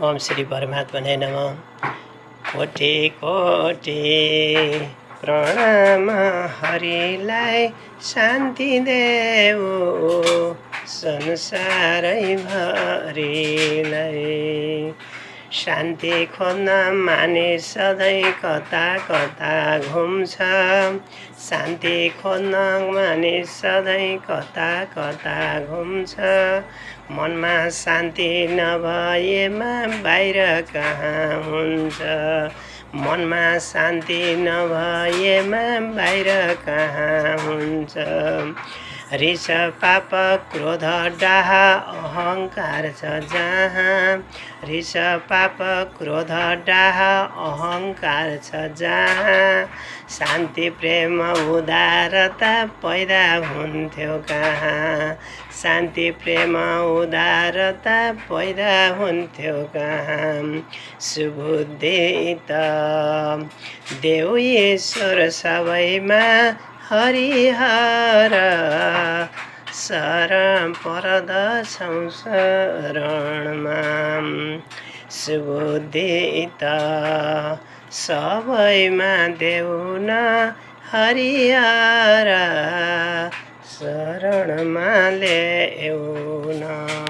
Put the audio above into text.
ओम श्री परमात्मने नमः। कोटि कोटि प्रणाम हरिलाई, शान्ति देऊ संसारै भरिलाई। शान्ति खोज्न मानिस सधैँ कता कता घुम्छ, शान्ति खोज्न मानिस सधैँ कता कता घुम्छ। मनमा शान्ति नभएमा बाहिर कहाँ हुन्छ, मनमा शान्ति नभएमा बाहिर कहाँ हुन्छ। रिस पाप क्रोध डाह अहङ्कार छ जहाँ, रिस पाप क्रोध डाह अहङ्कार छ जहाँ। शान्ति प्रेम उदारता पैदा हुन्थ्यो कहाँ, शान्ति प्रेम उदारता पैदा हुन्थ्यो कहाँ। सुबुद्धि त देऊ ईश्वर सबैमा हरिहर, शरण पर्दछौँ शरणमा। सुबुद्धि त सबैमा देऊ न हरिहर, शरणमा ल्याऊ न।